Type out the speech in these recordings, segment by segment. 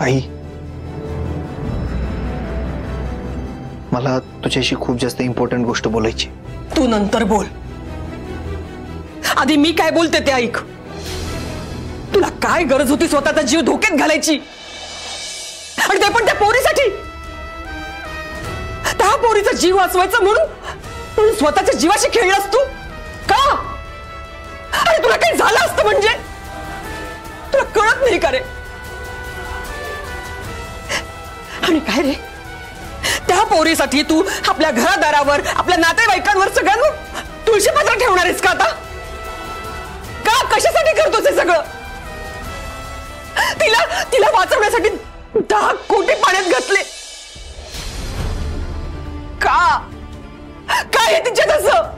आई, मला तुझ्याशी खूप जास्त इम्पॉर्टंट गोष्ट बोलायची. तू नंतर बोल, आधी मी काय बोलते ते ऐक. तुला काय गरज होती स्वतःचा जीव धोक्यात घालायची, आणि ते पण त्या पोरीसाठी? त्या पोरीचा जीव वाचवायचा म्हणून स्वतःच्या जीवाशी खेळलास तू का? अरे तुला काही झालं असतं म्हणजे तुला कळत नाही का रे? आणि काय रे, त्या पोरीसाठी तू आपल्या घरादारावर, आपल्या नातेवाईकांवर, सगळ्यांवर तुळशीपत्र ठेवणार आहेस का आता? का, कशासाठी करतोस हे सगळं? तिला वाचवण्यासाठी 10 कोटी पाण्यात घातले का? काय आहे तिच्यात असं?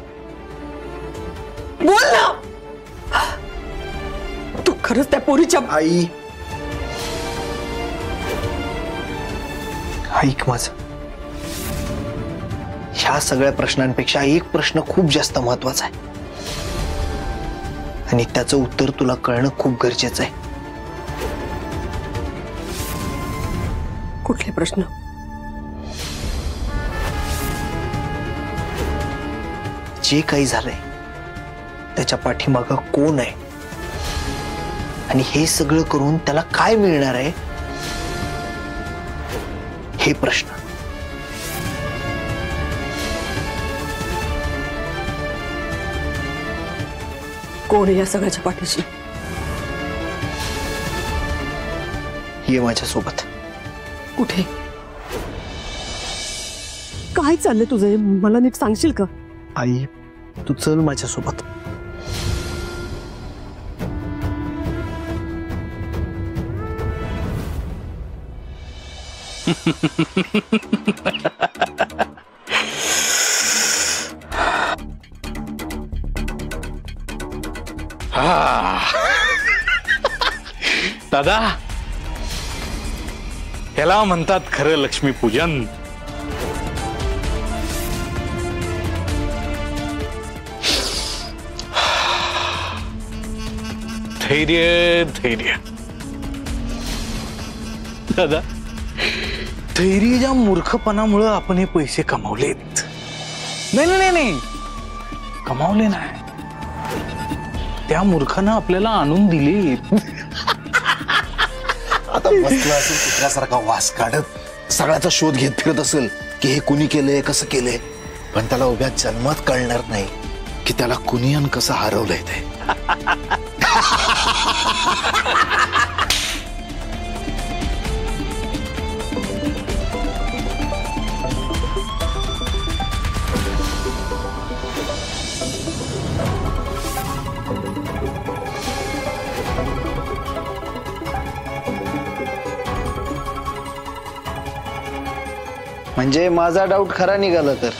बोल ना. तू खरंच त्या पोरीच्या... आई, ऐक माझं. ह्या सगळ्या प्रश्नांपेक्षा एक प्रश्न खूप जास्त महत्वाचा आहे, आणि त्याचं उत्तर तुला कळणं खूप गरजेचं आहे. कुठले प्रश्न? जे काही झालंय त्याच्या पाठीमागं कोण आहे, आणि हे सगळं करून त्याला काय मिळणार आहे, हे प्रश्न. कोण आहे या सगळ्याच्या पाठीशी? ये माझ्यासोबत. कुठे? काय चाललंय तुझं, मला नीट सांगशील का? आई, तू चल माझ्यासोबत. दादा, याला म्हणतात खरं लक्ष्मीपूजन. धैर्य धैर्य दादा, धैर्याच्या मूर्खपणामुळे आपण हे पैसे कमावलेत. नाही नाही नाही, कमावले नाही, त्या मूर्खानं आपल्याला आणून दिले. आता बसला असेल कुत्र्यासारखा वास काढत, सगळ्याचा शोध घेत फिरत असेल की हे कुणी केलंय, कसं केलंय. पण त्याला उभ्या जन्मात कळणार नाही की त्याला कुणी आणि कसं हरवलंय ते. म्हणजे माझा डाऊट खरा निघाला तर?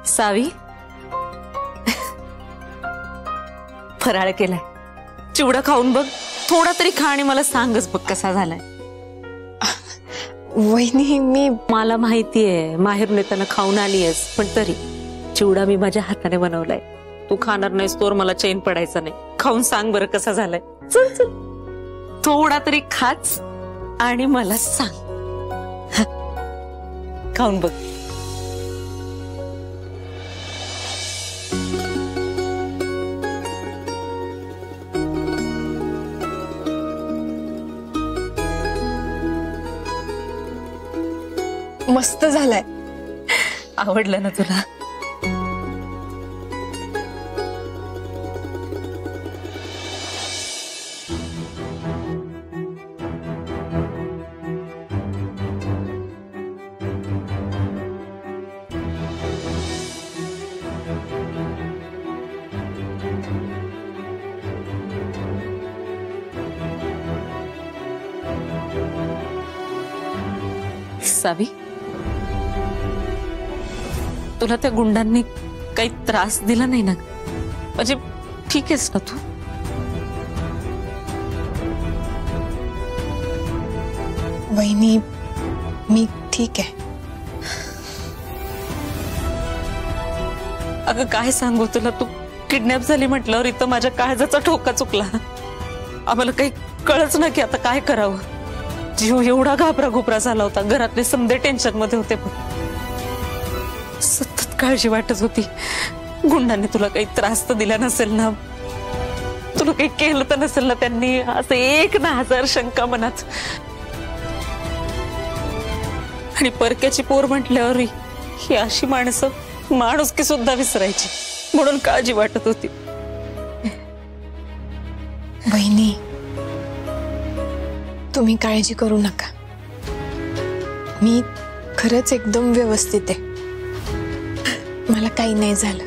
सावी, फराळ केलाय, चिवडा खाऊन बघ, थोडा तरी खा आणि मला सांगच बघ कसा झालाय. वहिनी, मला माहितीये माहेरून येताना खाऊन आलीयस, पण तरी चिवडा मी माझ्या हाताने बनवलाय. तू खाणार नाहीस तोवर मला चैन पडायचा नाही. खाऊन सांग बरं कसा झालाय. चल चल, थोडा तरी खाच आणि मला सांग. खाऊन बघ. मस्त झालाय. आवडलं ना तुला? सावी, तुला त्या गुंडांनी काही त्रास दिला नाही ना? म्हणजे ठीक आहेस ना तू? वहिनी, मी ठीक आहे. अगं काय सांगू तुला, तू किडनॅप झाली म्हटल्यावर इथं माझ्या काळजाचा ठोका चुकला. आम्हाला काही कळच ना की आता काय करावं. जीव एवढा घाबरा घुबरा झाला होता, घरातले समजे टेन्शन मध्ये होते. पण सतत काळजी वाटत होती, गुंडांनी तुला काही त्रास तर दिला नसेल ना, तुला काही केलं तर नसेल ना त्यांनी, असं 1,000 शंका मनात. आणि परक्याची पोर म्हटल्यावर ही अशी माणसं माणुसकी सुद्धा विसरायची, म्हणून काळजी वाटत होती. वहिनी, तुम्ही काळजी करू नका. मी खरंच एकदम व्यवस्थित आहे. मला काही नाही झालं.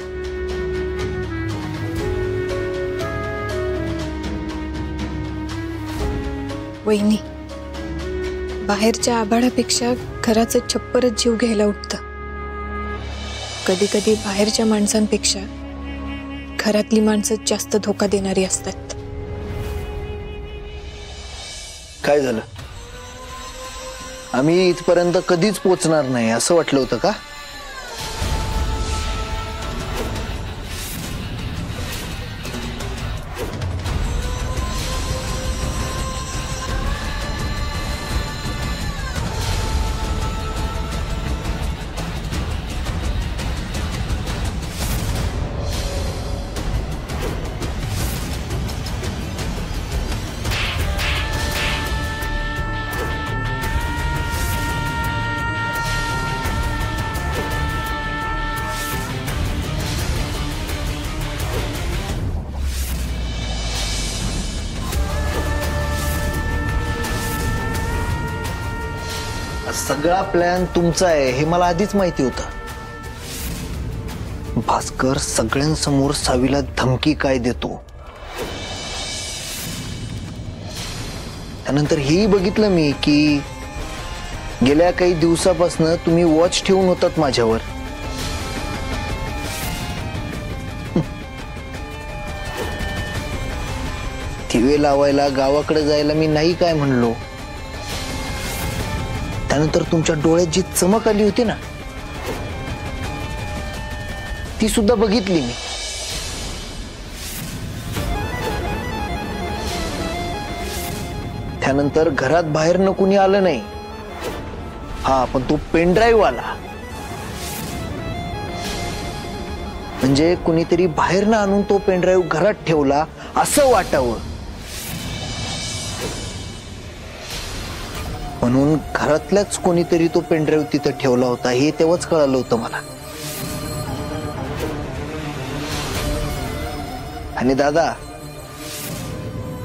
वहिनी, बाहेरच्या आभाळापेक्षा घराचं छप्परच जीव घ्यायला उठतं. कधी कधी बाहेरच्या माणसांपेक्षा घरातली माणसं जास्त धोका देणारी असतात. काय झालं? आम्ही इथपर्यंत कधीच पोचणार नाही असं वाटलं होतं का? सगळा प्लॅन तुमचा आहे हे मला आधीच माहिती होतं. भास्कर सगळ्यांसमोर सावीला धमकी काय देतो, त्यानंतर हेही बघितलं मी की गेल्या काही दिवसापासून तुम्ही वॉच ठेवून होतात माझ्यावर. दिवे लावायला गावाकडे जायला मी नाही काय म्हणलो, त्यानंतर तुमच्या डोळ्यात जी चमक आली होती ना ती सुद्धा बघितली मी. त्यानंतर घरात बाहेर न कुणी आलं नाही. हा, पण तो पेनड्राईव्ह आला म्हणजे कुणीतरी बाहेर न आणून तो पेनड्राईव्ह घरात ठेवला असं वाटावं, म्हणून घरातल्याच कोणीतरी तो पेनड्राईव्ह तिथं ठेवला होता हे तेव्हाच कळालं होतं मला. आणि दादा,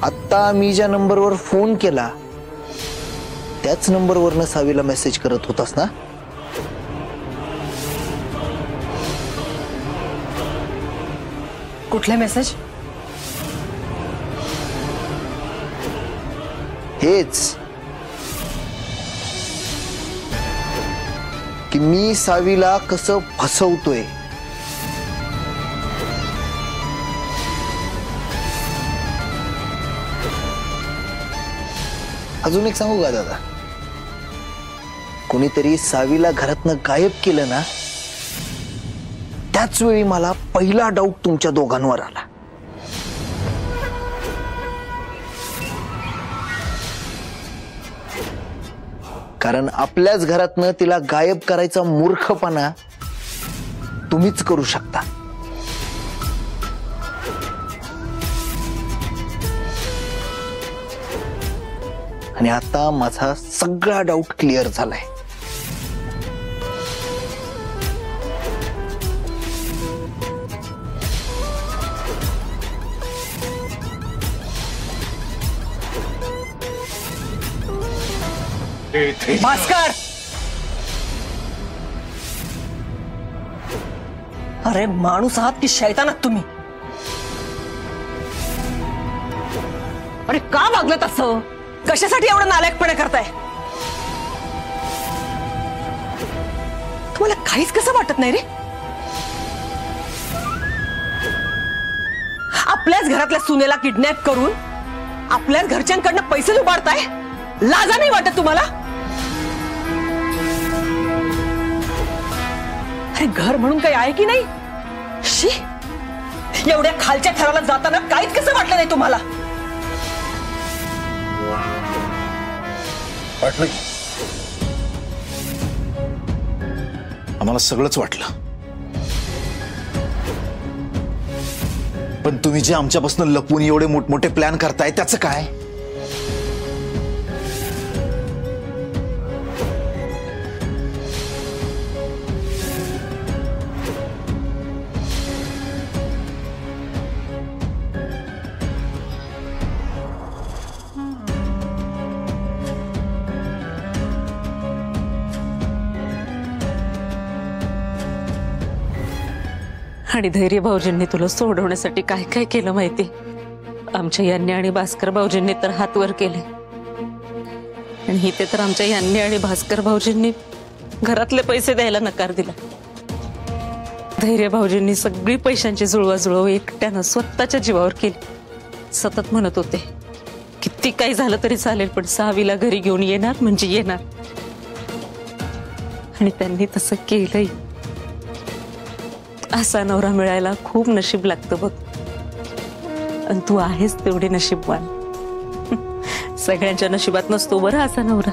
आता मी ज्या नंबरवर फोन केला त्याच नंबरवरनं सावीला मेसेज करत होतास ना? कुठले मेसेज? हेच की मी सावीला कसं फसवतोय. अजून एक सांगू का दादा, कोणीतरी सावीला घरातनं गायब केलं ना त्याच वेळी मला पहिला डाऊट तुमच्या दोघांवर आला. कारण आपल्याच घरातनं तिला गायब करायचा मूर्खपणा तुम्हीच करू शकता. आणि आता माझा सगळा डाऊट क्लिअर झालाय. भास्कर, अरे माणूस आहात की शैतान आहात तुम्ही? अरे का वागलं तसं? कशासाठी एवढं नालायकपणे करताय? तुम्हाला काहीच कसं वाटत नाही रे? आपल्याच घरातल्या सुनेला किडनॅप करून आपल्याच घरच्यांकडनं पैसे लुबाडताय? लाजा नाही वाटत तुम्हाला? अरे घर म्हणून काही आहे की नाही? शी, एवढ्या खालच्या थराला जाताना काहीच कसं वाटलं नाही तुम्हाला? वाटलं की आम्हाला सगळंच वाटलं, पण तुम्ही जे आमच्यापासून लपवून एवढे मोठमोठे प्लॅन करताय त्याचं काय? आणि धैर्य भाऊजींनी तुला सोडवण्यासाठी काय काय केलं माहिती? आमच्या यांनी आणि भास्कर भाऊजींनी तर हात वर केले, आणि इथे तर आमच्या यांनी आणि भास्कर भाऊजींनी घरातले पैसे द्यायला नकार दिला. धैर्य भाऊजींनी सगळी पैशांची जुळवाजुळव एकट्यानं स्वतःच्या जीवावर केली. सतत म्हणत होते किती काही झालं तरी चालेल, पण सावीला घरी घेऊन येणार म्हणजे येणार, आणि त्यांनी तसं केलंही. असा नवरा मिळायला खूप नशीब लागतं बघ, आणि तू आहेस तेवढी नशीबवान. सगळ्यांच्या नशिबात नसतो बरं असा नवरा.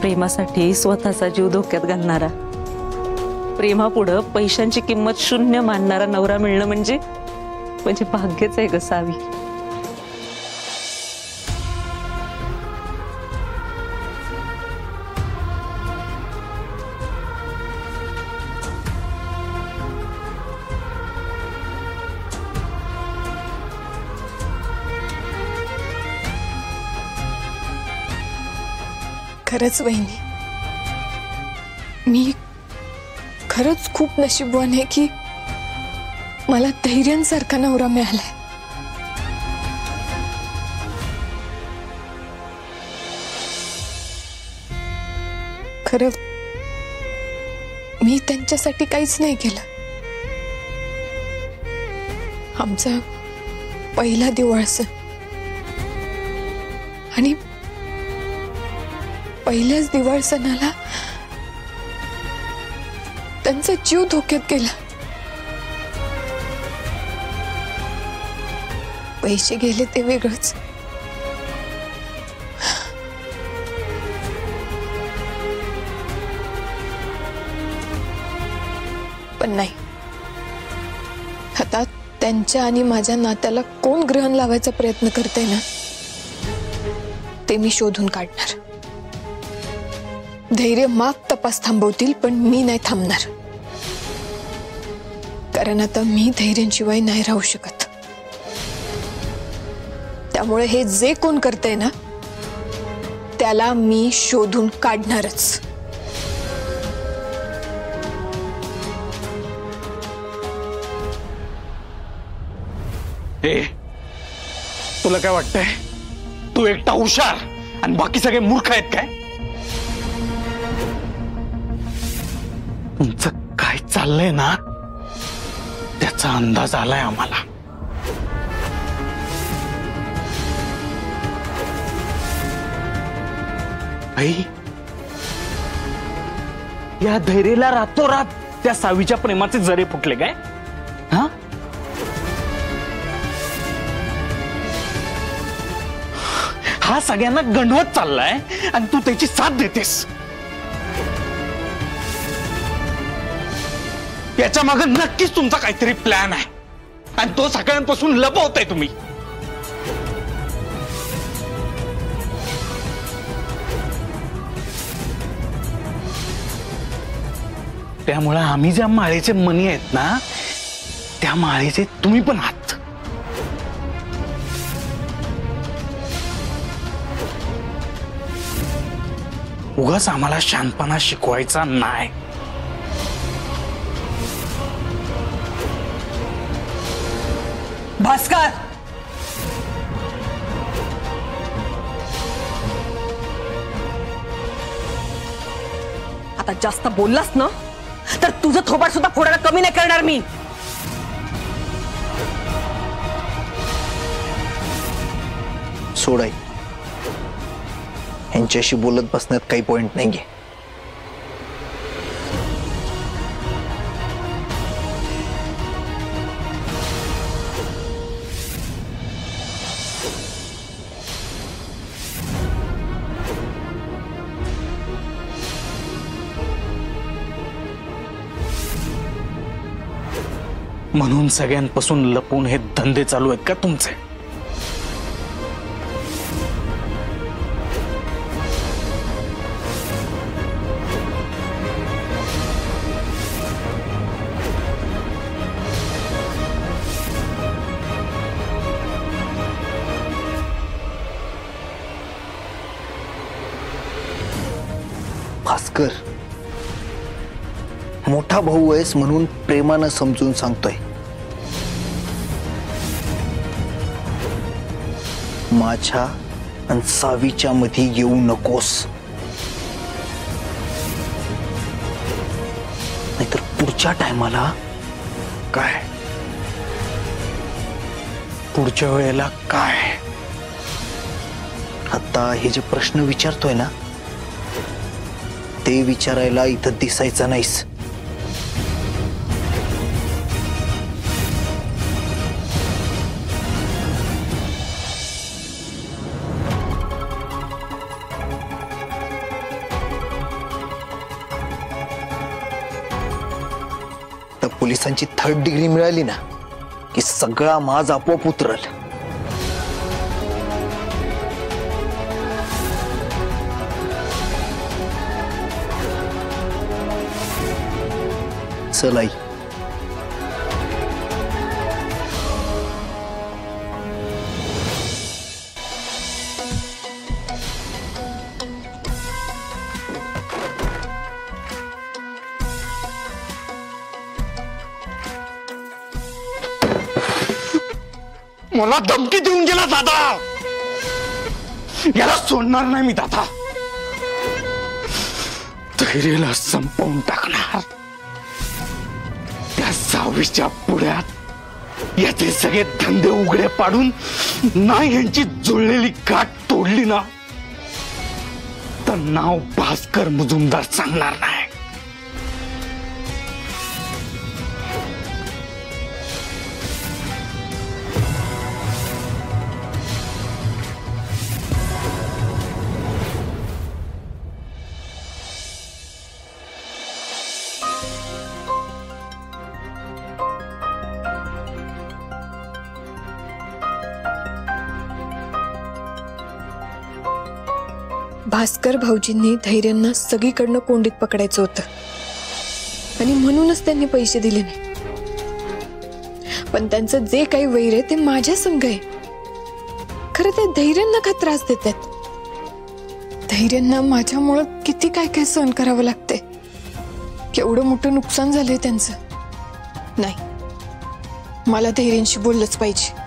प्रेमासाठी स्वतःचा जीव धोक्यात घालणारा, प्रेमापुढं पैशांची किंमत शून्य मानणारा नवरा मिळणं म्हणजे भाग्यच आहे ग सावी. खरंच वहिनी, मी खरंच खूप नशीबवान आहे की मला धैर्यांसारखा नवरा मिळालाय. खरं मी त्यांच्यासाठी काहीच नाही केलं. आमचा पहिला दिवाळ सण, आणि पहिल्याच दिवाळ सणाला त्यांचा जीव धोक्यात गेला. पैसे गेले ते वेगळंच, पण नाही, आता त्यांच्या आणि माझ्या नात्याला कोण ग्रहण लावायचा प्रयत्न करते ना, ते मी शोधून काढणार. धैर्य माग तपास थांबवतील, पण मी नाही थांबणार, कारण आता मी धैर्यांशिवाय नाही राहू शकत. त्यामुळे हे जे कोण करते ना, त्याला मी शोधून काढणारच. तुला काय वाटतंय? तू एकटा हुशार आणि बाकी सगळे मूर्ख आहेत काय? तुमचं काय चाललंय ना त्याचा अंदाज आलाय आम्हाला. आई, या धैर्याला रातोरात त्या सावीच्या प्रेमाचे जरे फुटले काय? हा, हा सगळ्यांना गंडवत चाललाय आणि तू त्याची साथ देतेस. याच्या मागे नक्कीच तुमचा काहीतरी प्लॅन आहे, आणि तो सगळ्यांपासून लपवताय तुम्ही. त्यामुळे आम्ही ज्या माळेचे मणी आहेत ना, त्या माळेचे तुम्ही पण आहात. उगाच आम्हाला शांतपणा शिकवायचा नाही. भास्कर, आता जास्त बोललास ना तर तुझं थोबाड सुद्धा फोडायला कमी नाही करणार मी. सोडाई, यांच्याशी बोलत बसण्यात काही पॉइंट नाहीये. म्हणून सगळ्यांपासून लपून हे धंदे चालू आहेत का तुमचे? भास्कर, मोठा भाऊ आहेस म्हणून प्रेमानं समजून सांगतोय. माझ्या आणि सावीच्या मध्ये येऊ नकोस, नाहीतर पुढच्या टायमाला काय? पुढच्या वेळेला काय? आता हे जे प्रश्न विचारतोय ना ते विचारायला इथं दिसायचं नाहीस. तर पोलिसांची 3rd डिग्री मिळाली ना की सगळा माज आपोआप उतरल. चल आई. मला धमकी देऊन गेला दादा. याला सोडणार नाही मी दादा. धैर्याला संपवून टाकणार. त्या सावीच्या पुढ्यात याचे सगळे धंदे उघडे पाडून नाही यांची जुळलेली गाठ तोडली ना तर नाव भास्कर मुजुमदार सांगणार नाही. भास्कर भाऊजींनी धैर्यांना सगळीकडनं कोंडीत पकडायचं होतं आणि म्हणूनच त्यांनी पैसे दिले नाही. पण त्यांचं जे काही वैर आहे ते माझ्या संग आहे. खरं ते धैर्यांना का त्रास देतात? धैर्यांना माझ्यामुळं किती काय काय सहन करावं लागतंय. केवढं मोठं नुकसान झालंय त्यांचं. नाही, मला धैर्यांशी बोललंच पाहिजे.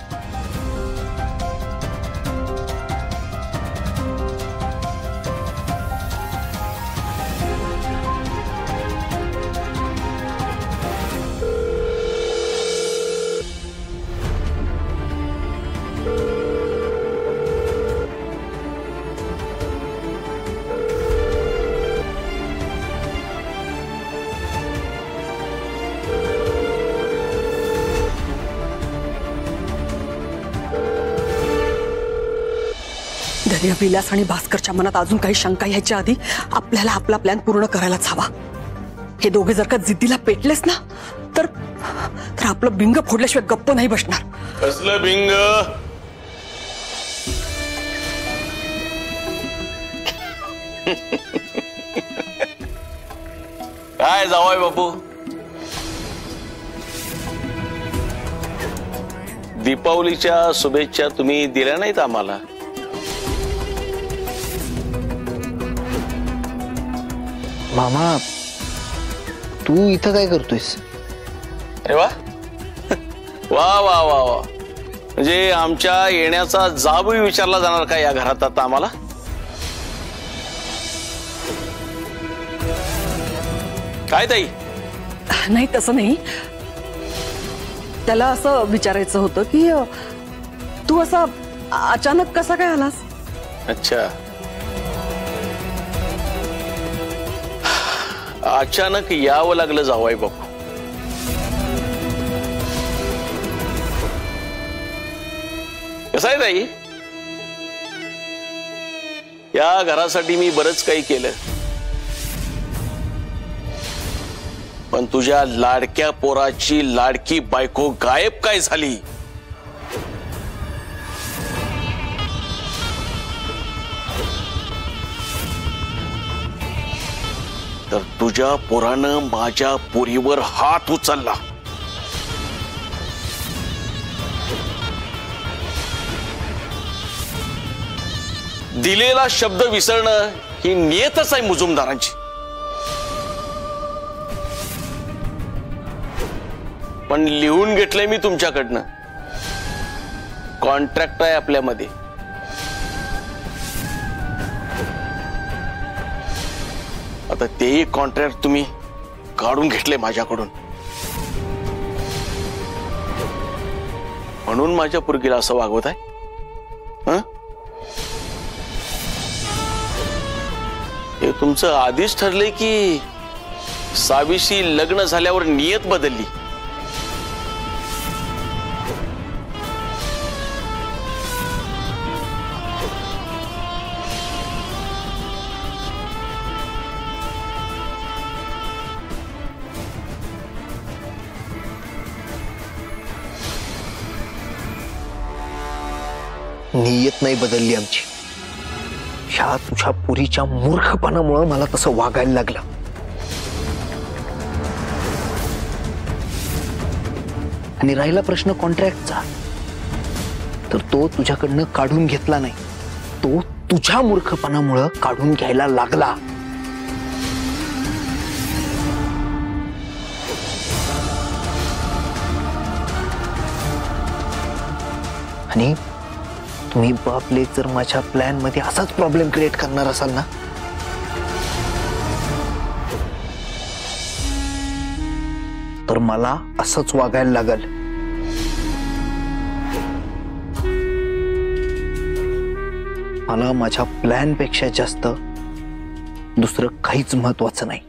धैर्य, विलास आणि भास्करच्या मनात अजून काही शंका यायच्या आधी आपल्याला आपला प्लॅन पूर्ण करायलाच हवा. हे दोघे जर का जिद्दीला पेटलेस ना तर आपलं बिंग फोडल्याशिवाय गप्प नाही बसणार. कसलं बिंग? काय जावाय बापू, दीपावलीच्या शुभेच्छा तुम्ही दिल्या नाहीत आम्हाला. मामा तू इथं काय करतोयस? अरे वा वा वा वा वा, म्हणजे आमच्या येण्याचा जाबही विचारला जाणार का या घरात आता आम्हाला? काय ताई? नाही तसं नाही, त्याला असं विचारायचं होतं की तू असा अचानक कसा काय आलास? अच्छा, अचानक यावं लागलं जावई बापू. कसं आहे ताई, या घरासाठी मी बरंच काही केलं, पण तुझ्या लाडक्या पोराची लाडकी बायको गायब काय झाली? तर तुझ्या पोरानं माझ्या पोरीवर हात उचलला. दिलेला शब्द विसरणं ही नियतच आहे मुजुमदारांची. पण लिहून घेतलंय मी तुमच्याकडनं, कॉन्ट्रॅक्ट आहे आपल्यामध्ये. आता तेही कॉन्ट्रॅक्ट तुम्ही काढून घेतले माझ्याकडून, म्हणून माझ्या पोरगीला असं वागवत आहे? हे तुमचं आधीच ठरलंय की सावीशी लग्न झाल्यावर नियत बदलली? नियत नाही बदलली आमची, ह्या तुझ्या पुरीच्या मूर्खपणामुळे मला तसं वागायला लागलं. आणि राहिला प्रश्न कॉन्ट्रॅक्टचा, तर तो तुझ्याकडनं काढून घेतला नाही, तो तुझ्या मूर्खपणामुळे काढून घ्यायला लागला. आणि तुम्ही बापले जर माझ्या प्लॅन मध्ये असाच प्रॉब्लेम क्रिएट करणार असाल ना, तर मला असंच वागायला लागल. मला माझ्या प्लॅन पेक्षा जास्त दुसरं काहीच महत्वाचं नाही.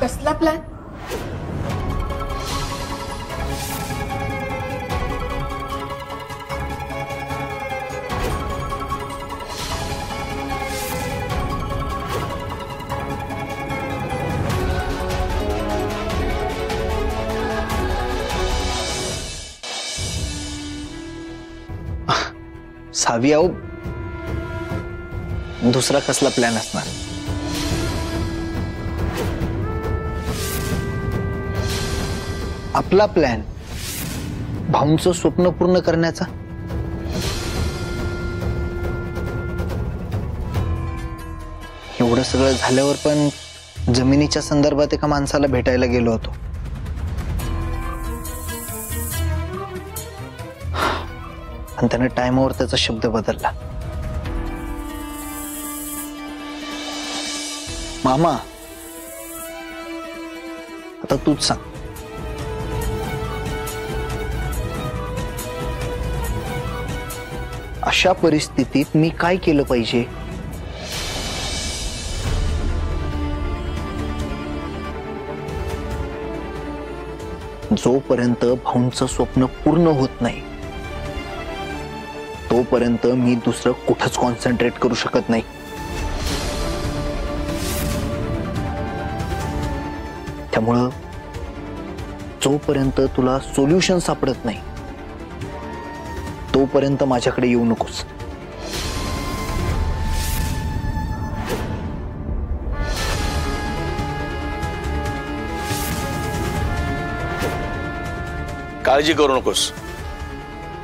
कसला प्लॅन? सावी आहो, दुसरा कसला प्लॅन असणार? आपला प्लॅन भाऊंचं स्वप्न पूर्ण करण्याचा. एवढं सगळं झाल्यावर पण जमिनीच्या संदर्भात एका माणसाला भेटायला गेलो होतो, आणि त्याने टाइमवर त्याचा शब्द बदलला. मामा आता तूच सांग, अशा परिस्थितीत मी काय केलं पाहिजे? जोपर्यंत भाऊंचं स्वप्न पूर्ण होत नाही तोपर्यंत मी दुसरं कुठंच कॉन्सन्ट्रेट करू शकत नाही. त्यामुळं जोपर्यंत तुला सोल्युशन सापडत नाही तोपर्यंत माझ्याकडे येऊ नकोस. काळजी करू नकोस,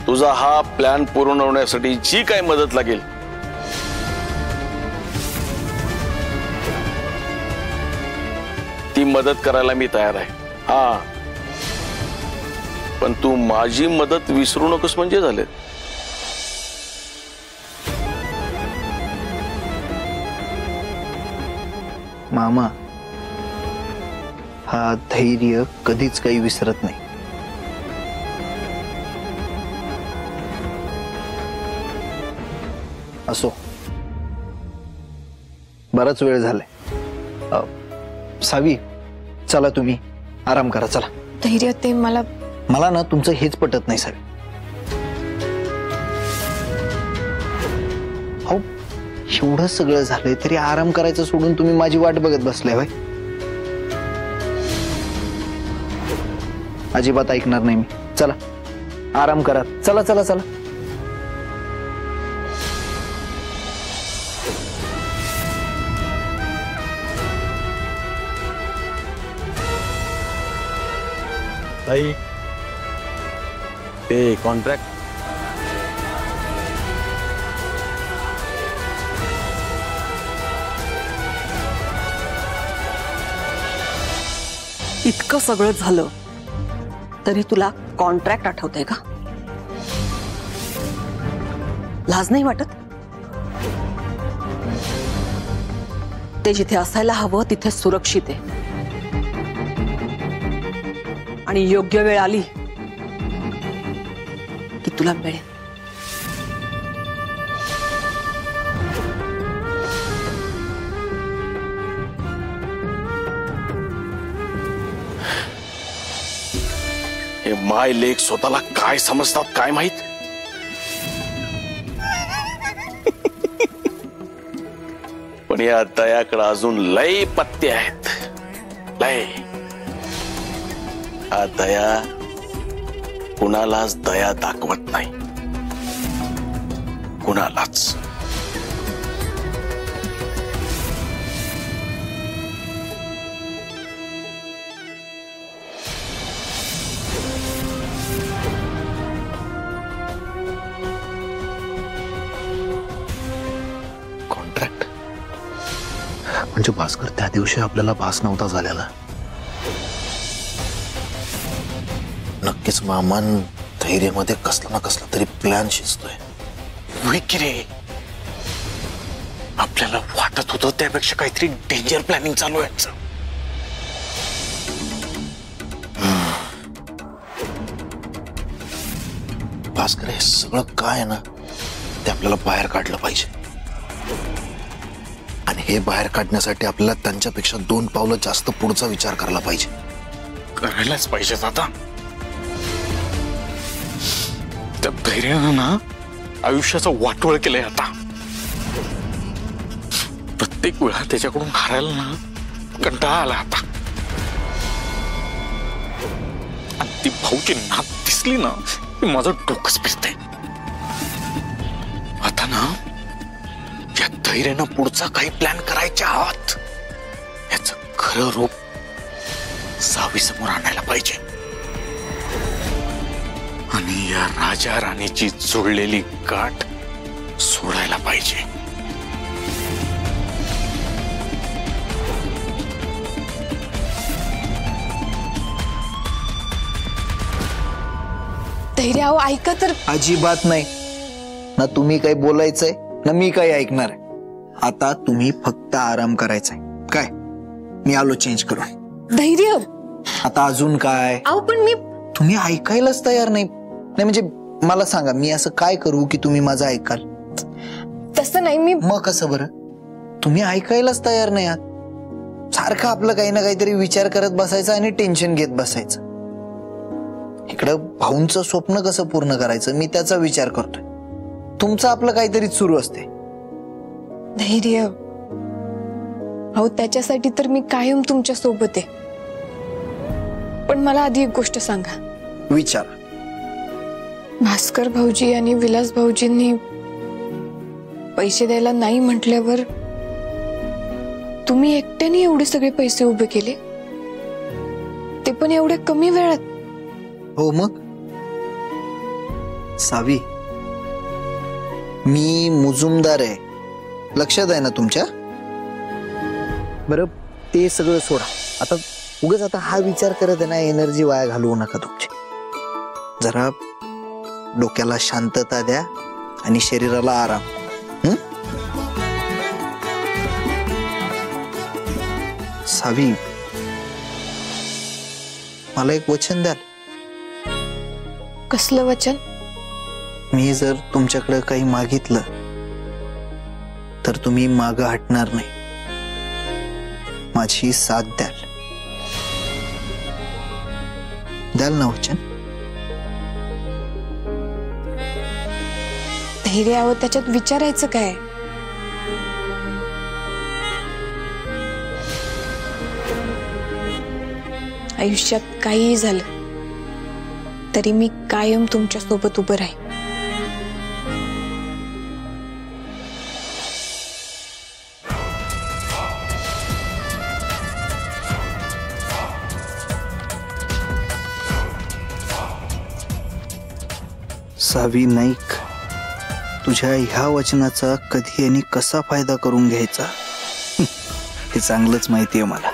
तुझा हा प्लॅन पूर्ण होण्यासाठी जी काही मदत लागेल ती मदत करायला मी तयार आहे. हा, पण तू माझी मदत विसरू नकोस म्हणजे झाले. मामा, हा धैर्य कधीच काही विसरत नाही. असो, बराच वेळ झालाय. सावी, चला तुम्ही आराम करा. चला. धैर्य, ते मला ना तुमचं हेच पटत नाही सावी. हो, एवढं सगळं झालंय तरी आराम करायचं सोडून तुम्ही माझी वाट बघत बसलाय होय. अजिबात ऐकणार नाही मी. चला आराम करा. चला चला चला. ताई, ते कॉन्ट्रॅक्ट इतकं सगळं झालं तरी तुला कॉन्ट्रॅक्ट आठवतंय का? लाज नाही वाटत? ते जिथे असायला हवं तिथे सुरक्षित आहे आणि योग्य वेळ आली की तुला मिळेल. हे माय लेक स्वतःला काय समजतात काय माहित. पण या दयाकडे अजून लय पत्ते आहेत. लय. हा दया कुणालाच दया दाखवत नाही. कुणालाच. कॉन्ट्रॅक्ट म्हणजे भास्कर त्या दिवशी आपल्याला भास नव्हता झालेला. नक्कीच मामान धैर्यामध्ये कसला ना कसला तरी प्लॅन शिजतोय. रे, आपल्याला वाटत होतं त्यापेक्षा काहीतरी डेंजर प्लॅनिंग चालू आहे. भास्कर, हे सगळं काय आहे ना ते आपल्याला बाहेर काढलं पाहिजे. आणि हे बाहेर काढण्यासाठी आपल्याला त्यांच्यापेक्षा 2 पावलं जास्त पुढचा विचार करायला पाहिजे. करायलाच पाहिजेत आता. त्या धैर्यानं ना आयुष्याचं वाटोळ केलंय आता. प्रत्येक वेळा त्याच्याकडून हारायला ना कंटाळा आला आता. आणि ती भाऊची नाक दिसली ना की माझं डोकंच फिरतंय. आता ना या धैर्यानं पुढचा काही प्लॅन करायच्या आत याचं खरं रूप सावी समोर आणायला पाहिजे. आणि या राजा राणीची जुळलेली गाठ सोडायला पाहिजे. धैर्य, अहो ऐका तर. अजिबात नाही. ना तुम्ही काही बोलायचंय ना मी काही ऐकणार. आता तुम्ही फक्त आराम करायचाय. काय, मी आलो चेंज करून. धैर्य, आता अजून काय? अहो पण मी. तुम्ही ऐकायलाच तयार नाही. नाही म्हणजे मला सांगा, मी असं काय करू की तुम्ही माझं ऐकाल? तसं नाही. मी मग कसं बरं? तुम्ही ऐकायलाच तयार नाही आहात. सारखं आपलं काही ना काहीतरी विचार करत बसायचं आणि टेन्शन घेत बसायचं. इकडं भाऊंचं स्वप्न कसं पूर्ण करायचं मी त्याचा विचार करतोय. तुमचं आपलं काहीतरी सुरू असते. धैर्य, अहो त्याच्यासाठी तर मी कायम तुमच्या सोबत आहे. पण मला आधी एक गोष्ट सांगा. विचार. भास्कर भाऊजी आणि विलास भाऊजींनी पैसे द्यायला नाही म्हटल्यावर तुम्ही एकट्याने एवढे सगळे पैसे उभे केले, ते पण एवढ्या कमी वेळात. हो मग सावी, मी मुजुमदार आहे, लक्षात आहे ना तुमच्या? बरं ते सगळं सोडा, आता उगाच आता हा विचार करत आहे ना, एनर्जी वाया घालवू नका तुमची. जरा डोक्याला शांतता द्या आणि शरीराला आराम. सावी, मला एक वचन द्याल? कसलं वचन? मी जर तुमच्याकडे काही मागितलं तर तुम्ही मागं हटणार नाही, माझी साथ द्याल. द्याल ना वचन? धैर्य यावं त्याच्यात विचारायचं काय? आयुष्यात काहीही झालं तरी मी कायम तुमच्या सोबत उभं राहीन. सावी नाईक, तुझ्या ह्या वचनाचा कधी आणि कसा फायदा करून घ्यायचा हे चांगलंच माहितीये मला.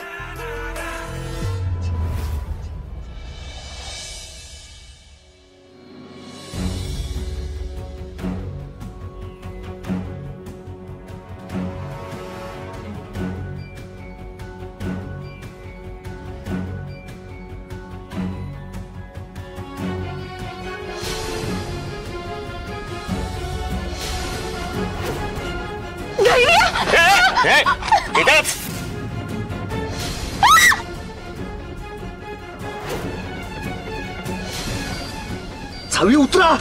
सावी उतरा.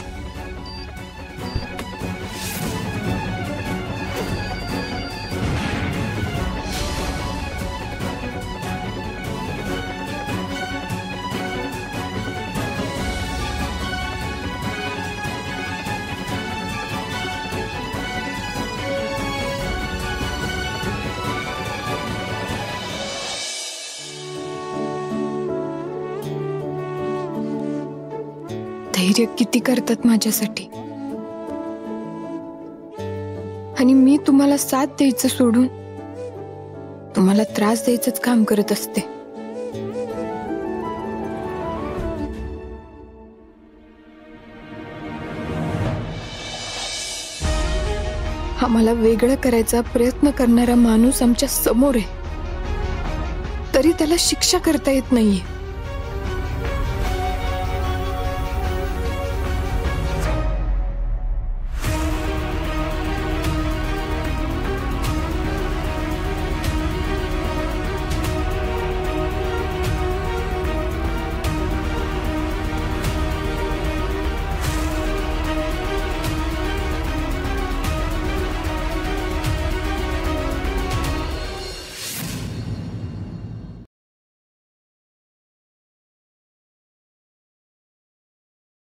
धैर्य किती करतात माझ्यासाठी, आणि मी तुम्हाला साथ द्यायचं सोडून तुम्हाला त्रास द्यायचंच काम करत असते. आम्हाला वेगळं करायचा प्रयत्न करणारा माणूस आमच्या समोर आहे, तरी त्याला शिक्षा करता येत नाहीये.